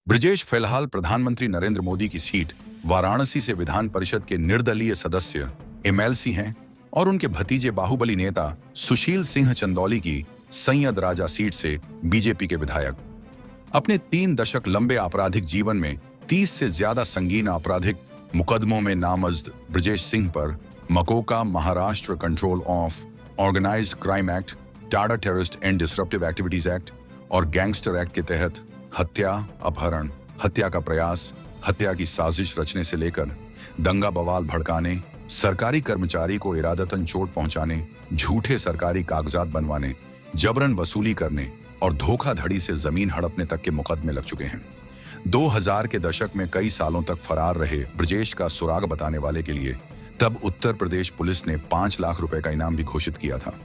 ब्रजेश फिलहाल प्रधानमंत्री नरेंद्र मोदी की सीट वाराणसी से विधान परिषद के निर्दलीय सदस्य एमएलसी हैं और उनके भतीजे बाहुबली नेता सुशील सिंह चंदौली की सैयद राजा सीट से बीजेपी के विधायक। अपने 3 दशक लंबे आपराधिक जीवन में 30 से ज्यादा संगीन आपराधिक मुकदमों में नामजद ब्रजेश सिंह पर MCOCA Maharashtra control of organised crime act, TADA terrorist and disruptive activities act और गैंगस्टर एक्ट के तहत हत्या, अपहरण, हत्या का प्रयास, हत्या की साजिश रचने से लेकर दंगा बवाल भड़काने, सरकारी कर्मचारी को इरादतन चोट पहुंचाने, झूठे सरकारी कागजात बनवाने, जबरन वसूली करने और धोखाधड़ी से जमीन हड़पने तक के मुकदमे लग चुके हैं। 2000 के दशक में कई सालों तक फरार रहे ब्रजेश का सुराग बताने वाले के लिए तब उत्तर प्रदेश पुलिस ने 5 लाख रुपए का इनाम भी घोषित किया था।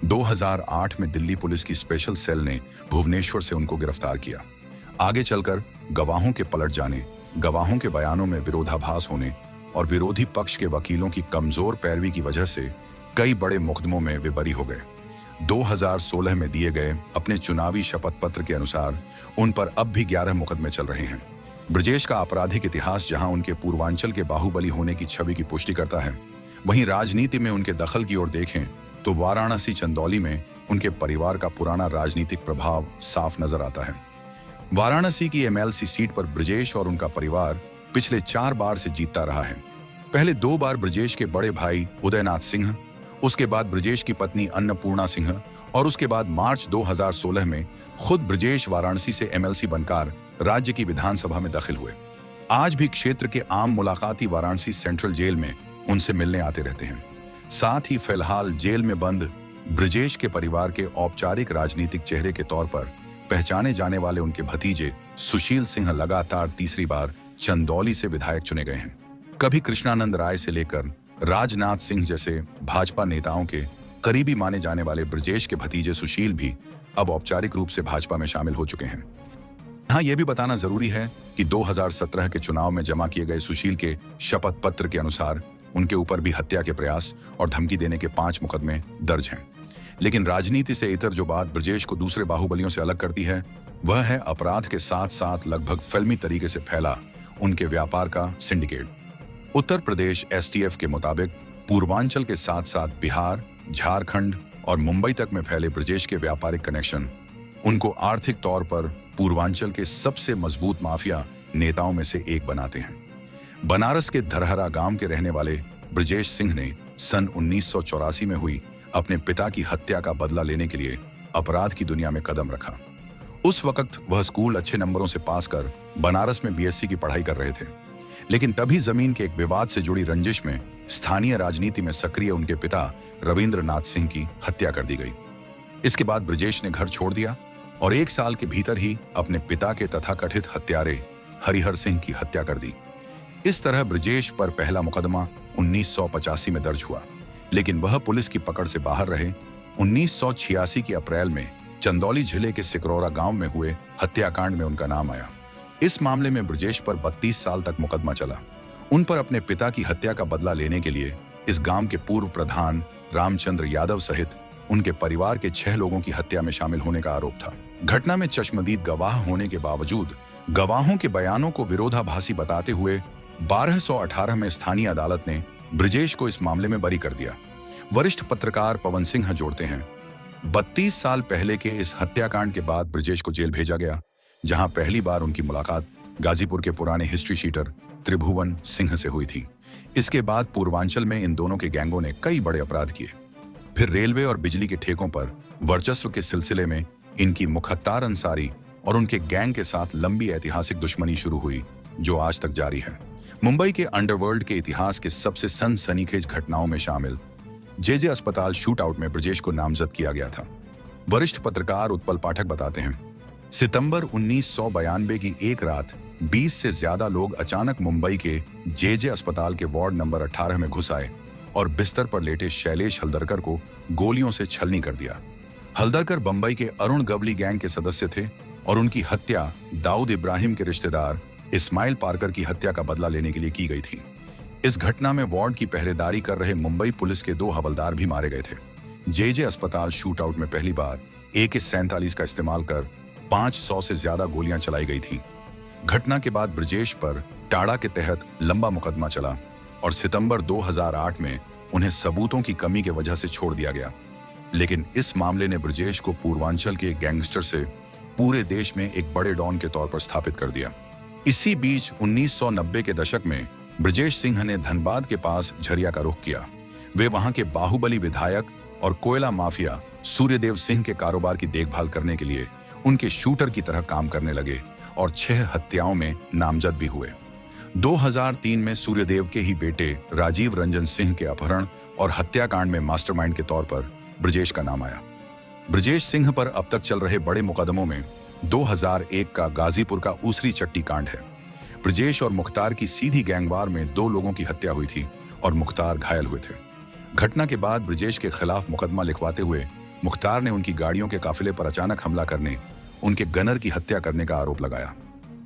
2008 में दिल्ली पुलिस की स्पेशल सेल ने भुवनेश्वर से उनको गिरफ्तार किया। आगे चलकर गवाहों के पलट जाने, गवाहों के बयानों में विरोधाभास होने और विरोधी पक्ष के वकीलों की कमजोर पैरवी की वजह से कई बड़े मुकदमों में वे बरी हो गए। 2016 में दिए गए अपने चुनावी शपथ पत्र के अनुसार उन पर अब भी 11 मुकदमे चल रहे हैं। ब्रजेश का आपराधिक इतिहास जहां उनके पूर्वांचल के बाहुबली होने की छवि की पुष्टि करता है, वहीं राजनीति में उनके दखल की ओर देखें तो वाराणसी चंदौली में उनके परिवार का पुराना राजनीतिक प्रभाव साफ नजर आता है। वाराणसी की एमएलसी सीट पर ब्रजेश और उनका परिवार पिछले 4 बार से जीतता रहा है। पहले 2 बार ब्रजेश के बड़े भाई उदयनाथ सिंह, उसके बाद ब्रजेश की पत्नी अन्नपूर्णा सिंह और उसके बाद मार्च 2016 में खुद ब्रजेश वाराणसी से एमएलसी बनकर राज्य की विधानसभा में दाखिल हुए। आज भी क्षेत्र के आम मुलाकाती वाराणसी सेंट्रल जेल में उनसे मिलने आते रहते हैं। साथ ही फिलहाल जेल में बंद ब्रजेश के परिवार के औपचारिक राजनीतिक चेहरे के तौर पर पहचाने जाने वाले उनके भतीजे सुशील सिंह लगातार तीसरी बार चंदौली से विधायक चुने गए हैं। कभी कृष्णानंद राय से लेकर राजनाथ सिंह जैसे भाजपा नेताओं के करीबी माने जाने वाले ब्रजेश के भतीजे सुशील भी अब औपचारिक रूप से भाजपा में शामिल हो चुके हैं। हाँ, यह भी बताना जरूरी है कि 2017 के चुनाव में जमा किए गए सुशील के शपथ पत्र के अनुसार उनके ऊपर भी हत्या के प्रयास और धमकी देने के 5 मुकदमे दर्ज हैं। लेकिन राजनीति से इतर जो बात ब्रजेश को दूसरे बाहुबलियों से अलग करती है, वह है अपराध के साथ साथ लगभग फिल्मी तरीके से फैला उनके व्यापार का सिंडिकेट। उत्तर प्रदेश एसटीएफ के मुताबिक पूर्वांचल के साथ साथ बिहार, झारखंड और मुंबई तक में फैले ब्रजेश के व्यापारिक कनेक्शन उनको आर्थिक तौर पर पूर्वांचल के सबसे मजबूत माफिया नेताओं में से एक बनाते हैं। बनारस के धरहरा गांव के रहने वाले ब्रजेश सिंह ने सन 1984 में हुई अपने पिता की हत्या का बदला लेने के लिए अपराध की दुनिया में कदम रखा। उस वक्त वह स्कूल अच्छे नंबरों से पास कर बनारस में बीएससी की पढ़ाई कर रहे थे, लेकिन तभी जमीन के एक विवाद से जुड़ी रंजिश में स्थानीय राजनीति में सक्रिय उनके पिता रविंद्रनाथ सिंह की हत्या कर दी गई। इसके बाद ब्रजेश ने घर छोड़ दिया और 1 साल के भीतर ही अपने पिता के तथाकथित हत्यारे हरिहर सिंह की हत्या कर दी। इस तरह ब्रजेश पर पहला मुकदमा 1985 में दर्ज हुआ, लेकिन वह पुलिस की पकड़ से बाहर रहे। 1986 की अप्रैल में चंदौली जिले के सिकरौरा गांव में हुए हत्याकांड में उनका नाम आया। इस मामले में ब्रजेश पर 32 साल तक मुकदमा चला। उन पर अपने पिता की हत्या का बदला लेने के लिए इस गांव के पूर्व प्रधान रामचंद्र यादव सहित उनके परिवार के 6 लोगों की हत्या में शामिल होने का आरोप था। घटना में चश्मदीद गवाह होने के बावजूद गवाहों के बयानों को विरोधाभासी बताते हुए 1218 में स्थानीय अदालत ने ब्रजेश को इस मामले में बरी कर दिया। वरिष्ठ पत्रकार पवन सिंह जोड़ते हैं, 32 साल पहले के इस हत्याकांड के बाद ब्रजेश को जेल भेजा गया, जहां पहली बार उनकी मुलाकात गाजीपुर के पुराने हिस्ट्री शीटर त्रिभुवन सिंह से हुई थी। इसके बाद पूर्वांचल में इन दोनों के गैंगों ने कई बड़े अपराध किए। फिर रेलवे और बिजली के ठेकों पर वर्चस्व के सिलसिले में इनकी मुख्तार अंसारी और उनके गैंग के साथ लंबी ऐतिहासिक दुश्मनी शुरू हुई, जो आज तक जारी है। मुंबई के अंडरवर्ल्ड के इतिहास के सबसे सनसनीखेज घटनाओं में शामिल जेजे अस्पताल शूटआउट में ब्रजेश को नामजद किया गया था। वरिष्ठ पत्रकार उत्पल पाठक बताते हैं, सितंबर 1992 की एक रात 20 से ज्यादा लोग अचानक मुंबई के जेजे अस्पताल के वार्ड नंबर 18 में घुस आए और बिस्तर पर लेटे शैलेश हल्दरकर को गोलियों से छलनी कर दिया। हल्दरकर बंबई के अरुण गवली गैंग के सदस्य थे और उनकी हत्या दाऊद इब्राहिम के रिश्तेदार इस्माइल पार्कर की हत्या का बदला लेने के लिए की गई थी। इस घटना में वार्ड की पहरेदारी कर रहे मुंबई पुलिस के 2 हवलदार भी मारे गए थे। जेजे अस्पताल शूटआउट में पहली बार AK-47 का इस्तेमाल कर 500 से ज्यादा गोलियां चलाई गई थी। घटना के बाद ब्रजेश पर टाड़ा के तहत लंबा मुकदमा चला और सितंबर 2008 में उन्हें सबूतों की कमी की वजह से छोड़ दिया गया। लेकिन इस मामले ने ब्रजेश को पूर्वांचल के एक गैंगस्टर से पूरे देश में एक बड़े डॉन के तौर पर स्थापित कर दिया। इसी बीच 1990 के दशक में ब्रजेश सिंह ने धनबाद के पास झरिया का रुख किया। वे वहां के बाहुबली विधायक और कोयला माफिया सूर्यदेव सिंह के कारोबार की देखभाल करने के लिए उनके शूटर की तरह काम करने लगे और 6 हत्याओं में नामजद भी हुए। 2003 में सूर्यदेव के ही बेटे राजीव रंजन सिंह के अपहरण और हत्याकांड में मास्टरमाइंड के तौर पर ब्रजेश का नाम आया। ब्रजेश सिंह पर अब तक चल रहे बड़े मुकदमों में 2001 का गाजीपुर का ऊसरी चट्टी कांड है। ब्रजेश और मुख्तार की सीधी गैंगवार में 2 लोगों की हत्या हुई थी और मुख्तार घायल हुए थे। घटना के बाद ब्रजेश के खिलाफ मुकदमा लिखवाते हुए मुख्तार ने उनकी गाड़ियों के काफिले पर अचानक हमला करने, उनके गनर की हत्या करने का आरोप लगाया।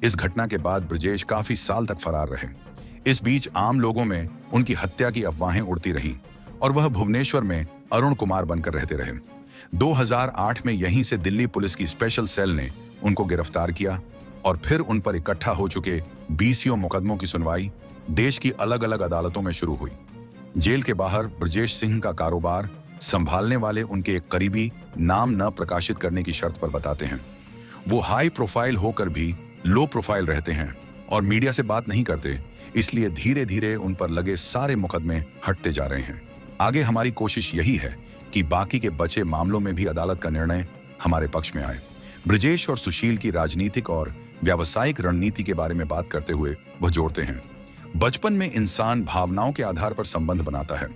इस घटना के बाद ब्रजेश काफी साल तक फरार रहे। इस बीच आम लोगों में उनकी हत्या की अफवाहें उड़ती रहीं और वह भुवनेश्वर में अरुण कुमार बनकर रहते रहे। 2008 में यहीं से दिल्ली पुलिस की स्पेशल सेल ने उनको गिरफ्तार किया और फिर उन पर इकट्ठा हो चुके 20 मुकदमों की सुनवाई देश की अलग अलग अदालतों में शुरू हुई। जेल के बाहर ब्रजेश सिंह का कारोबार संभालने वाले उनके एक करीबी नाम न प्रकाशित करने की शर्त पर बताते हैं। वो हाई प्रोफाइल होकर भी लो प्रोफाइल रहते हैं और मीडिया से बात नहीं करते, इसलिए धीरे धीरे उन पर लगे सारे मुकदमे हटते जा रहे हैं। आगे हमारी कोशिश यही है कि बाकी के बचे मामलों में भी अदालत का निर्णय हमारे पक्ष में आए। ब्रजेश और सुशील की राजनीतिक और व्यावसायिक रणनीति के बारे में बात करते हुए वह जोड़ते हैं, बचपन में इंसान भावनाओं के आधार पर संबंध बनाता है,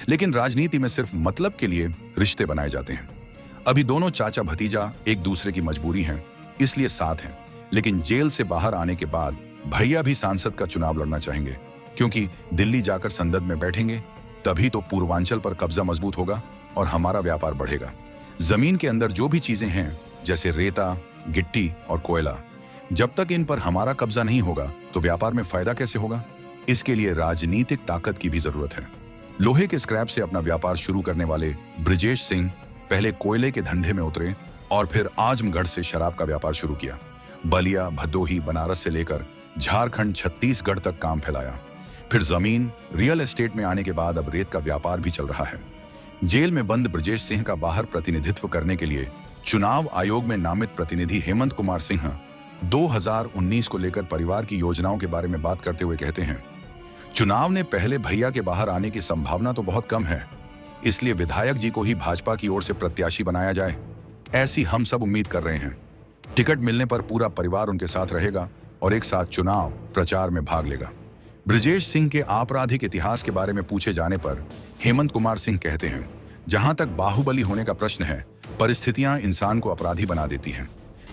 लेकिन राजनीति में सिर्फ मतलब के लिए रिश्ते बनाए जाते हैं। अभी दोनों चाचा भतीजा एक दूसरे की मजबूरी हैं, इसलिए साथ हैं, लेकिन जेल से बाहर आने के बाद भैया भी सांसद का चुनाव लड़ना चाहेंगे, क्योंकि दिल्ली जाकर संसद में बैठेंगे तभी तो पूर्वांचल पर कब्जा मजबूत होगा और हमारा व्यापार बढ़ेगा। जमीन के अंदर जो भी चीजें हैं जैसे रेता, गिट्टी और कोयला, जब तक इन पर हमारा कब्जा नहीं होगा तो व्यापार में फायदा कैसे होगा? इसके लिए राजनीतिक ताकत की भी जरूरत है। लोहे के स्क्रैप से अपना व्यापार शुरू करने वाले ब्रजेश सिंह पहले कोयले के धंधे में उतरे और फिर आजमगढ़ से शराब का व्यापार शुरू किया। बलिया, भदोही, बनारस से लेकर झारखंड, छत्तीसगढ़ तक काम फैलाया। फिर जमीन, रियल एस्टेट में आने के बाद अब रेत का व्यापार भी चल रहा है। जेल में बंद ब्रजेश सिंह का बाहर प्रतिनिधित्व करने के लिए चुनाव आयोग में नामित प्रतिनिधि हेमंत कुमार सिंह 2019 को लेकर परिवार की योजनाओं के बारे में बात करते हुए कहते हैं, चुनाव ने पहले भैया के बाहर आने की संभावना तो बहुत कम है, इसलिए विधायक जी को ही भाजपा की ओर से प्रत्याशी बनाया जाए, ऐसी हम सब उम्मीद कर रहे हैं। टिकट मिलने पर पूरा परिवार उनके साथ रहेगा और एक साथ चुनाव प्रचार में भाग लेगा। ब्रजेश सिंह के आपराधिक इतिहास के बारे में पूछे जाने पर हेमंत कुमार सिंह कहते हैं, जहां तक बाहुबली होने का प्रश्न है, परिस्थितियां इंसान को अपराधी बना देती हैं,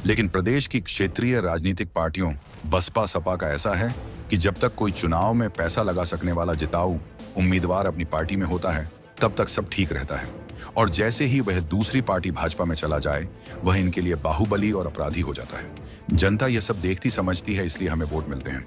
लेकिन प्रदेश की क्षेत्रीय राजनीतिक पार्टियों बसपा सपा का ऐसा है कि जब तक कोई चुनाव में पैसा लगा सकने वाला जिताऊ उम्मीदवार अपनी पार्टी में होता है तब तक सब ठीक रहता है, और जैसे ही वह दूसरी पार्टी भाजपा में चला जाए वह इनके लिए बाहुबली और अपराधी हो जाता है। जनता यह सब देखती समझती है, इसलिए हमें वोट मिलते हैं।